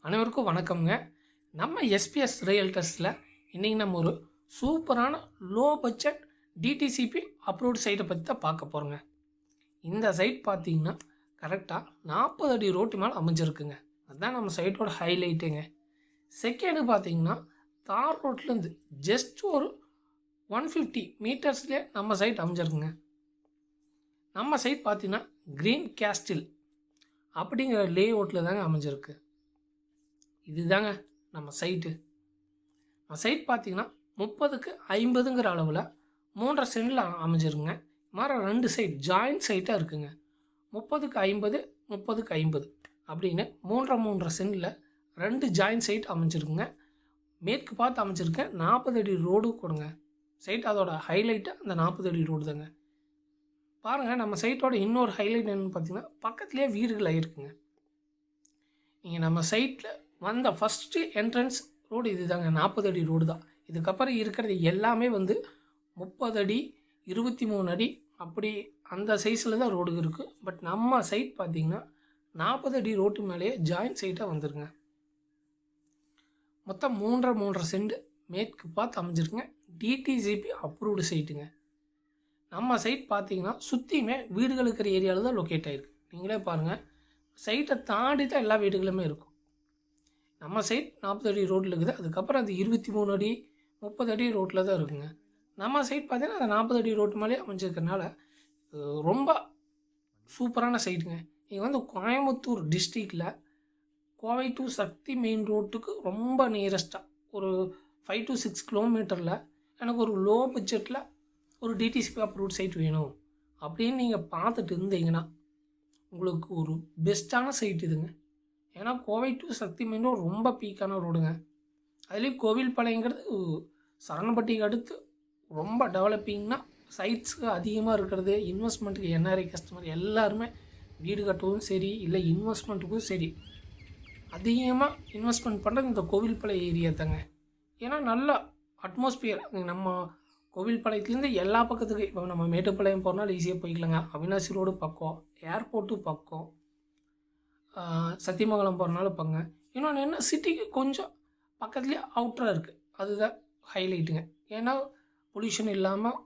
அனைவருக்கும் வணக்கம்ங்க. நம்ம எஸ்பிஎஸ் ரியல்டர்ஸில் இன்றைக்கி நம்ம ஒரு சூப்பரான லோ பட்ஜெட் டிடிசிபி அப்ரூவ்ட் சைட்டை பற்றி தான் பார்க்க போகிறோங்க. இந்த சைட் பார்த்தீங்கன்னா கரெக்டாக 40 அடி ரோட்டு மேலே அமைஞ்சிருக்குங்க. அதுதான் நம்ம சைட்டோட ஹைலைட்டுங்க. செகண்டு பார்த்தீங்கன்னா தார் ரோட்லேருந்து ஜஸ்ட் ஒரு 150 மீட்டர்ஸ்லேயே நம்ம சைட் அமைஞ்சிருக்குங்க. நம்ம சைட் பார்த்தீங்கன்னா க்ரீன் கேஸ்டில் அப்படிங்கிற லே அவுட்டில் தாங்க அமைஞ்சிருக்கு. இதுதாங்க நம்ம சைட்டு. நம்ம சைட் பார்த்திங்கன்னா 30க்கு 50ங்கிற அளவில் 3.5 சென்டில் அமைஞ்சிருங்க. மாதிரி 2 சைட் ஜாயிண்ட் சைட்டாக இருக்குங்க. 30க்கு 50 30க்கு 50 அப்படின்னு 3.5 சென்டில் 2 ஜாயிண்ட் சைட் அமைஞ்சிருக்குங்க. மேற்கு பார்த்து அமைஞ்சிருக்கேன். 40 அடி ரோடு கொடுங்க சைட். அதோட ஹைலைட்டு அந்த 40 அடி ரோடு தாங்க. பாருங்கள், நம்ம சைட்டோட இன்னொரு ஹைலைட் என்னென்னு பார்த்தீங்கன்னா பக்கத்துலேயே வீடுகள் ஆகிருக்குங்க. நீங்கள் நம்ம சைட்டில் வந்த ஃபஸ்ட்டு என்ட்ரன்ஸ் ரோடு இது தாங்க, 40 அடி ரோடு தான். இதுக்கப்புறம் இருக்கிறது எல்லாமே 30 அடி 23 அடி அப்படி அந்த சைஸில் தான் ரோடு இருக்குது. பட் நம்ம சைட் பார்த்திங்கன்னா 40 அடி ரோட்டு மேலேயே ஜாயிண்ட் சைட்டாக வந்துருங்க. மொத்தம் 3.5 சென்ட் மேற்கு பார்த்து அமைஞ்சிருக்குங்க. டிடிசிபி அப்ரூவ்டு சைட்டுங்க. நம்ம சைட் பார்த்திங்கன்னா சுற்றியுமே வீடுகள் இருக்கிற ஏரியாவில் தான் லொக்கேட் ஆகிருக்கு. நீங்களே பாருங்கள், சைட்டை தாண்டி தான் எல்லா வீடுகளுமே இருக்கும். நம்ம சைட் 40 அடி ரோட்டில் இருக்குது. அதுக்கப்புறம் அது 23 அடி 30 அடி ரோட்டில் தான் இருக்குங்க. நம்ம சைட் பார்த்திங்கன்னா அந்த 40 அடி ரோட்டு மேலே அமைஞ்சிருக்கனால ரொம்ப சூப்பரான சைட்டுங்க. நீங்கள் கோயம்புத்தூர் டிஸ்ட்ரிக்டில் கோவை டு சக்தி மெயின் ரோட்டுக்கு ரொம்ப நியரஸ்ட்டாக ஒரு 5 to 6 கிலோமீட்டரில் எனக்கு ஒரு லோ பட்ஜெட்டில் ஒரு டிடிசிபி அப்ரூவ்ட் சைட் வேணும் அப்படின்னு நீங்கள் பார்த்துட்டு இருந்தீங்கன்னா உங்களுக்கு ஒரு பெஸ்ட்டான சைட் இதுங்க. ஏன்னா Kovai to Sakthi main road ரொம்ப பீக்கான ரோடுங்க. அதுலேயும் கோவில்பாளையங்கிறது சரணப்பட்டிக்கு அடுத்து ரொம்ப டெவலப்பிங்னா சைட்ஸுக்கு அதிகமாக இருக்கிறது. இன்வெஸ்ட்மெண்ட்டுக்கு என்ஆர்ஐ கஸ்டமர் எல்லாருமே வீடு கட்டவும் சரி இல்லை இன்வெஸ்ட்மெண்ட்டுக்கும் சரி அதிகமாக இன்வெஸ்ட்மெண்ட் பண்ணுறது இந்த கோவில்பாளையம் ஏரியா தாங்க. ஏன்னா நல்ல அட்மாஸ்பியர். நம்ம கோவில்பாளையத்துலேருந்து எல்லா பக்கத்துக்கு இப்போ நம்ம மேட்டுப்பாளையம் போகிறனால ஈஸியாக போய்க்கலாங்க. அவினாசி ரோடு பக்கம், ஏர்போர்ட்டு பக்கம், சத்தியமங்கலம் போகிறனால பங்க. இன்னொன்று என்ன, சிட்டிக்கு கொஞ்சம் பக்கத்துலேயே அவுட்டராக இருக்குது. அதுதான் ஹைலைட்டுங்க. ஏன்னா பொல்யூஷன் இல்லாமல்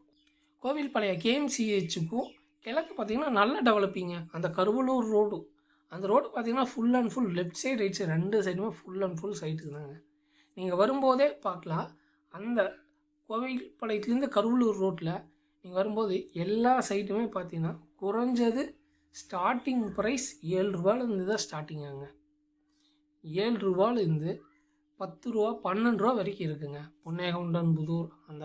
கோவில்பாளையம் கேஎம்சிஹெச்சுக்கும் கிழக்கு பார்த்திங்கன்னா நல்ல டெவலப்பிங்க. அந்த கருவலூர் ரோடு, அந்த ரோடு பார்த்திங்கன்னா full and full left side right side 2 சைடுமே ஃபுல் அண்ட் ஃபுல் சைட்டு தாங்க. நீங்கள் வரும்போதே பார்க்கலாம், அந்த கோவில்பாளையத்துலேருந்து கருவலூர் ரோட்டில் நீங்கள் வரும்போது எல்லா சைட்டுமே பார்த்தீங்கன்னா குறைஞ்சது ஸ்டார்டிங் ப்ரைஸ் 7 ரூபாயிலேருந்து தான் ஸ்டார்டிங்காங்க. 7 ரூபாயிலேருந்து 10 ரூபா 12 ரூபா வரைக்கும் இருக்குங்க. பொன்னேகவுண்டன் புதூர் அந்த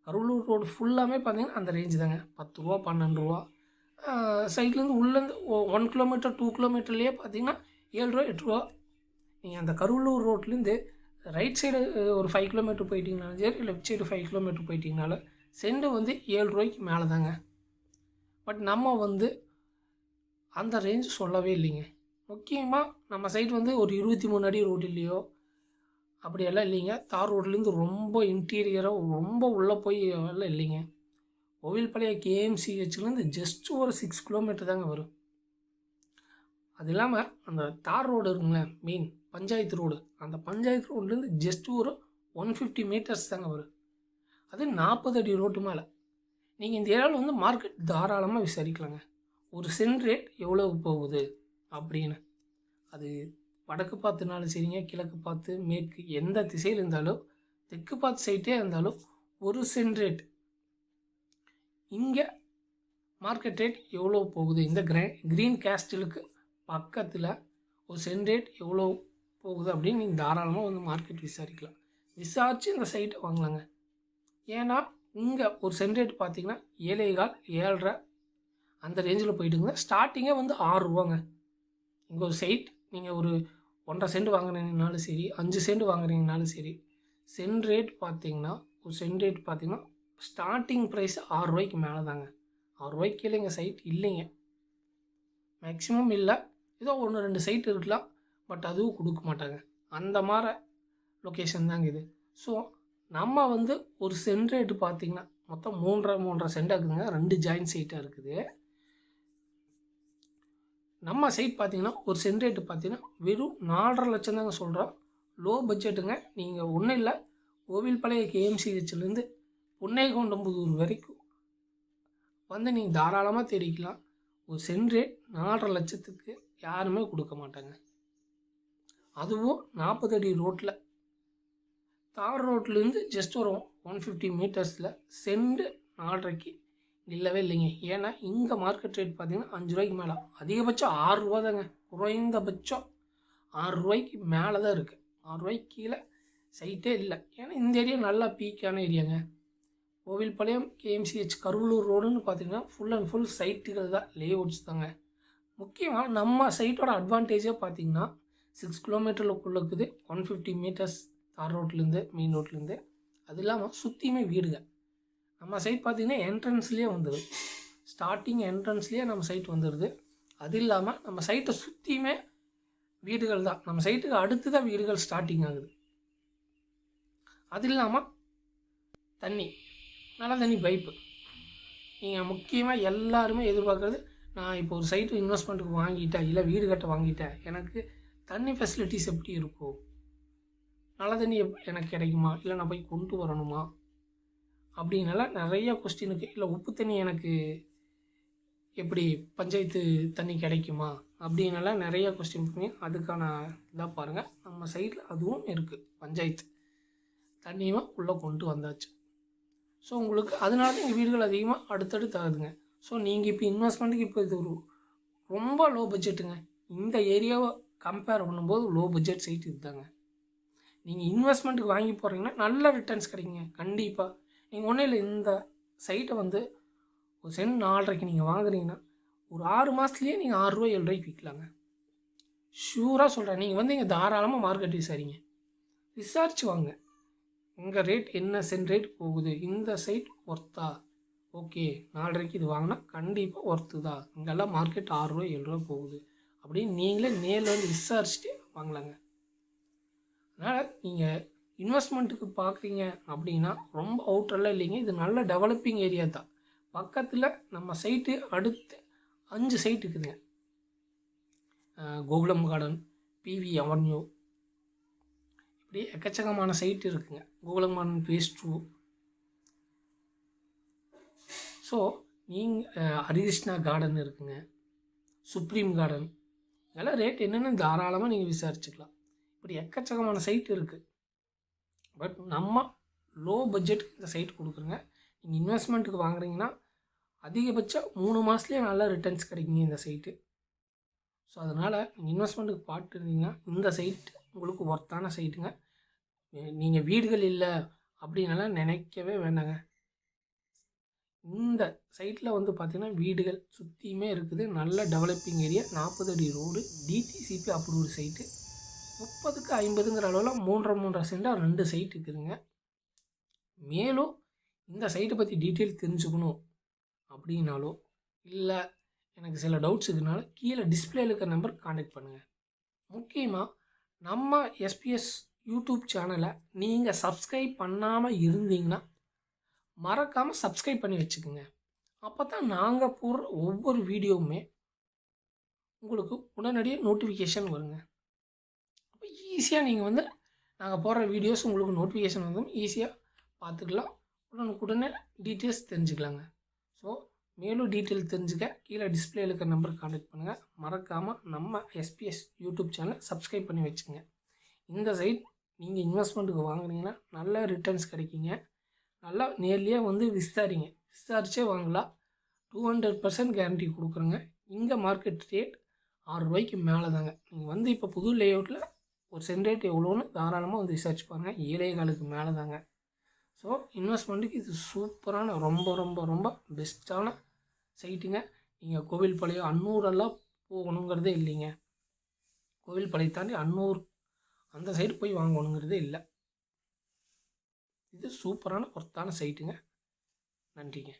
கருவலூர் ரோடு ஃபுல்லாமே பார்த்தீங்கன்னா அந்த ரேஞ்சு தாங்க. 10 ரூபா 12 ரூபா. சைட்லேருந்து உள்ளேருந்து 1 கிலோமீட்டர் 2 கிலோமீட்டர்லேயே பார்த்தீங்கன்னா 7 ரூபா 8 ரூபா. நீங்கள் அந்த கருவலூர் ரோட்லேருந்து ரைட் சைடு ஒரு 5 கிலோமீட்டர் போயிட்டீங்கனாலும் சரி, லெஃப்ட் சைடு 5 கிலோமீட்டர் போயிட்டீங்கனாலும் சென்ட் 7 ரூபாய்க்கு மேலே தாங்க. பட் நம்ம அந்த ரேஞ்ச் சொல்லவே இல்லைங்க. முக்கியமாக நம்ம சைட் ஒரு 23 அடி ரோடு இல்லையோ அப்படியெல்லாம் இல்லைங்க. தார் ரோட்லேருந்து ரொம்ப இன்டீரியராக ரொம்ப உள்ளே போய் எல்லாம் இல்லைங்க. கோவில்பாளையம் கேஎம்சிஹெச்லேருந்து ஜஸ்ட் ஒரு 6 கிலோமீட்டர் தாங்க வரும். அது இல்லாமல் அந்த தார் ரோடு இருக்குங்களேன், மெயின் பஞ்சாயத்து ரோடு, அந்த பஞ்சாயத்து ரோட்லேருந்து ஜஸ்ட் ஒரு 150 மீட்டர்ஸ் தாங்க வரும். அது 40 அடி ரோட்டு மேலே. நீங்கள் இந்த ஏரியாவில் மார்க்கெட் தாராளமாக விசாரிக்கலாங்க. ஒரு சென்ட் ரேட் எவ்வளவு போகுது அப்படின்னு. அது வடக்கு பார்த்துனாலும் சரிங்க, கிழக்கு பார்த்து மேற்கு எந்த திசையில் இருந்தாலும், தெற்கு பார்த்து சைட்டே இருந்தாலும் ஒரு சென்ட் ரேட் இங்கே மார்க்கெட் ரேட் எவ்வளோ போகுது, இந்த க்ரீன் கேஸ்டிலுக்கு பக்கத்தில் ஒரு சென்ட் ரேட் எவ்வளோ போகுது அப்படின்னு நீங்கள் தாராளமாக மார்க்கெட் விசாரிக்கலாம். விசாரித்து இந்த சைட்டை வாங்கலாங்க. ஏன்னா இங்கே ஒரு சென்ட் ரேட் பார்த்தீங்கன்னா 7.25 7.5 அந்த ரேஞ்சில் போயிட்டுங்க. ஸ்டார்டிங்கே 6 ரூபாங்க. இங்கே ஒரு சைட் நீங்கள் ஒரு 1.5 சென்ட் வாங்குறீங்கனாலும் சரி, 5 சென்ட் வாங்குறீங்கனாலும் சரி, சென்ட் ரேட் பார்த்தீங்கன்னா ஒரு சென்ட் ரேட் பார்த்தீங்கன்னா ஸ்டார்டிங் ப்ரைஸ் 6 ரூபாய்க்கு மேலே தாங்க. 6 ரூபாய்க்கு கீழே இங்கே சைட் இல்லைங்க. மேக்ஸிமம் இல்லை, ஏதோ 1-2 சைட் இருக்கலாம். பட் அதுவும் கொடுக்க மாட்டாங்க. அந்த மாதிரி லொக்கேஷன் தாங்க இது. ஸோ நம்ம ஒரு சென்ட் ரேட்டு பார்த்திங்கன்னா மொத்தம் 3.5 சென்ட் இருக்குதுங்க. 2 ஜாயின்ட் சைட்டாக இருக்குது. நம்ம சைட் பார்த்தீங்கன்னா ஒரு சென்ட் ரேட்டு பார்த்தீங்கன்னா வெறும் 4.5 லட்சம் தாங்க சொல்கிறோம். லோ பட்ஜெட்டுங்க. நீங்கள் ஒன்றும் இல்லை, கோவில்பாளையம் கேஎம்சிஹெச்லேருந்து புன்னைகொண்டம்புதூர் வரைக்கும் வந்து நீங்கள் தாராளமாக தெரிவிக்கலாம். ஒரு சென்ட் ரேட் 4.5 லட்சத்துக்கு யாருமே கொடுக்க மாட்டாங்க. அதுவும் 40 அடி ரோட்டில், தார் ரோட்லேருந்து ஜஸ்ட் ஒரு 150 மீட்டர்ஸில் சென்ட் 4.5க்கு இல்லவே இல்லைங்க. ஏன்னா இங்கே மார்க்கெட் ரேட் பார்த்தீங்கன்னா 5 ரூபாய்க்கு மேலே, அதிகபட்சம் 6 ரூபா தாங்க. குறைந்தபட்சம் 6 ரூபாய்க்கு மேலே தான் இருக்குது. 6 ரூபாய்க்கு கீழே சைட்டே இல்லை. ஏன்னா இந்த ஏரியா நல்லா பீக்கான ஏரியாங்க. கோவில்பாளையம் கேஎம்சிஹெச் கருவலூர் ரோடுன்னு பார்த்தீங்கன்னா ஃபுல் அண்ட் ஃபுல் சைட்டுகள் தான், லேஅவுட்ஸ் தாங்க. முக்கியமாக நம்ம சைட்டோட அட்வான்டேஜாக பார்த்தீங்கன்னா 6 கிலோமீட்டருக்குள்ளே இருக்குது, 150 மீட்டர்ஸ் தார் ரோட்லேருந்து, மெயின் ரோட்லேருந்து. அது இல்லாமல் சுற்றியுமே வீடுங்க. நம்ம சைட் பார்த்திங்கன்னா என்ட்ரன்ஸ்லேயே வந்துடுது, ஸ்டார்டிங் என்ட்ரன்ஸ்லேயே நம்ம சைட் வந்துடுது. அது இல்லாமல் நம்ம சைட்டை சுற்றியுமே வீடுகள் தான். நம்ம சைட்டுக்கு அடுத்து தான் வீடுகள் ஸ்டார்டிங் ஆகுது. அது இல்லாமல் தண்ணி, நல்ல தண்ணி பைப்பு. நீங்கள் முக்கியமாக எல்லாருமே எதிர்பார்க்குறது, நான் இப்போ ஒரு சைட்டு இன்வெஸ்ட்மெண்ட்டுக்கு வாங்கிட்டேன், இல்லை வீடு கட்ட வாங்கிட்டேன், எனக்கு தண்ணி ஃபெசிலிட்டிஸ் எப்படி இருக்கும், நல்ல தண்ணி எனக்கு கிடைக்குமா, இல்லை நான் போய் கொண்டு வரணுமா அப்படின்னால நிறைய கொஸ்டினுக்கு, இல்லை உப்பு தண்ணி எனக்கு எப்படி பஞ்சாயத்து தண்ணி கிடைக்குமா அப்படின்னால நிறைய கொஸ்டின் பண்ணி அதுக்கான இதாக பாருங்கள். நம்ம சைடில் அதுவும் இருக்குது, பஞ்சாயத்து தண்ணியுமே உள்ளே கொண்டு வந்தாச்சு. ஸோ உங்களுக்கு அதனால தான் எங்கள் வீடுகள் அதிகமாக அடுத்தடுத்து ஆகுதுங்க. ஸோ நீங்கள் இப்போ இன்வெஸ்ட்மெண்ட்டுக்கு இப்போ இது ஒரு ரொம்ப லோ பட்ஜெட்டுங்க. இந்த ஏரியாவை கம்பேர் பண்ணும்போது லோ பட்ஜெட் சைட் இதுதாங்க. நீங்கள் இன்வெஸ்ட்மெண்ட்டுக்கு வாங்கி போகிறீங்கன்னா நல்ல ரிட்டர்ன்ஸ் கிடைக்குங்க கண்டிப்பாக. நீங்கள் ஒன்றும் இல்லை, இந்த சைட்டை வந்து ஒரு சென்ட் 4.5க்கு நீங்கள் வாங்குறீங்கன்னா ஒரு 6 மாதத்துலேயே நீங்கள் 6 ரூபா 7 ரூபாய்க்கு விற்கலாங்க. ஷூராக சொல்கிறேன். நீங்கள் வந்து இங்கே தாராளமாக மார்க்கெட் விசாரிங்க, விசாரிச்சு வாங்க. உங்கள் ரேட் என்ன, சென்ட் ரேட் போகுது, இந்த சைட் ஒர்த்தா, ஓகே 4.5க்கு இது வாங்கினா கண்டிப்பாக ஒர்த்து தான், இங்கெல்லாம் மார்க்கெட் 6 ரூபா 7 ரூபா போகுது அப்படின்னு நீங்களே நேரில் வந்து விசாரிச்சுட்டு வாங்கலாங்க. அதனால் நீங்கள் இன்வெஸ்ட்மெண்ட்டுக்கு பார்க்குறீங்க அப்படின்னா ரொம்ப அவுட்டரெல்லாம் இல்லைங்க. இது நல்ல டெவலப்பிங் ஏரியா தான். பக்கத்தில் நம்ம சைட்டு அடுத்து 5 சைட் இருக்குதுங்க. கோகுலம் கார்டன், பிவி அவென்யூ, இப்படி எக்கச்சக்கமான சைட் இருக்குங்க. Gokulam garden phase 2. ஸோ நீங்கள் ஹரிகிருஷ்ணா கார்டன் இருக்குங்க, சுப்ரீம் கார்டன், இதெல்லாம் ரேட் என்னென்னு தாராளமாக நீங்கள் விசாரிச்சுக்கலாம். இப்படி எக்கச்சக்கமான சைட் இருக்குது. பட் நம்ம லோ பட்ஜெட்டுக்கு இந்த சைட் கொடுக்குறோங்க. நீங்கள் இன்வெஸ்ட்மெண்ட்டுக்கு வாங்குறீங்கன்னா அதிகபட்சம் 3 மாதத்துலேயே நல்லா ரிட்டர்ன்ஸ் கிடைக்குங்க இந்த சைட்டு. ஸோ அதனால் நீங்கள் இன்வெஸ்ட்மெண்ட்டுக்கு பார்த்து இருந்தீங்கன்னா இந்த சைட் உங்களுக்கு ஒர்த்தான சைட்டுங்க. நீங்கள் வீடுகள் இல்லை அப்படின்னலாம் நினைக்கவே வேண்டாங்க. இந்த சைட்டில் வந்து பார்த்திங்கன்னா வீடுகள் சுற்றியுமே இருக்குது, நல்ல டெவலப்பிங் ஏரியா, 40 அடி ரோடு, டிடிசிபி அப்ரூவ்டு சைட்டு, 30க்கு 50ங்கிற அளவில் 3.5 சென்டாக 2 சைட் இருக்குதுங்க. மேலும் இந்த சைட்டை பற்றி டீட்டெயில் தெரிஞ்சுக்கணும் அப்படின்னாலோ, இல்லை எனக்கு சில டவுட்ஸ் இருக்குனால கீழே டிஸ்பிளேல இருக்கிற நம்பர் கான்டாக்ட் பண்ணுங்கள். முக்கியமாக நம்ம எஸ்பிஎஸ் யூடியூப் சேனலை நீங்கள் சப்ஸ்கிரைப் பண்ணாமல் இருந்தீங்கன்னா மறக்காமல் சப்ஸ்கிரைப் பண்ணி வச்சுக்கோங்க. அப்போ தான் நாங்கள் போடுற ஒவ்வொரு வீடியோவுமே உங்களுக்கு உடனடியாக நோட்டிஃபிகேஷன் வருங்க. அப்போ ஈஸியாக நீங்கள் வந்து நாங்கள் போடுற வீடியோஸ் உங்களுக்கு நோட்டிஃபிகேஷன் வந்து ஈஸியாக பார்த்துக்கலாம், உடனுக்குடனே டீட்டெயில்ஸ் தெரிஞ்சுக்கலாங்க. ஸோ மேலும் டீட்டெயில் தெரிஞ்சுக்க கீழே டிஸ்பிளேல இருக்கிற நம்பருக்கு கான்டாக்ட் பண்ணுங்கள். மறக்காமல் நம்ம எஸ்பிஎஸ் யூடியூப் சேனலை சப்ஸ்கிரைப் பண்ணி வச்சுங்க. இந்த சைட் நீங்கள் இன்வெஸ்ட்மெண்ட்டுக்கு வாங்குனீங்கன்னா நல்ல ரிட்டர்ன்ஸ் கிடைக்குங்க. நல்லா நேர்லேயே வந்து விசாரிச்சே வாங்கலாம். 200% கேரண்டி கொடுக்குறோங்க. இங்கே மார்க்கெட் ரேட் 6 ரூபாய்க்கு மேலே தாங்க. நீங்கள் வந்து இப்போ புது லேஅவுட்டில் ஒரு சென்ட் ரேட் எவ்வளோன்னு தாராளமாக வந்து விசாரிச்சு பாருங்கள். 7.25க்கு மேலே தாங்க. ஸோ இன்வெஸ்ட்மெண்ட்டுக்கு இது சூப்பரான ரொம்ப ரொம்ப ரொம்ப பெஸ்ட்டான சைட்டுங்க. நீங்கள் கோவில்பாளையம் அன்னூரெல்லாம் போகணுங்கிறதே இல்லைங்க. கோவில்பாளையம் தாண்டி அன்னூர் அந்த சைடு போய் வாங்கணுங்கிறதே இல்லை. இது சூப்பரான ஒர்த்தான சைட்டுங்க. நன்றிங்க.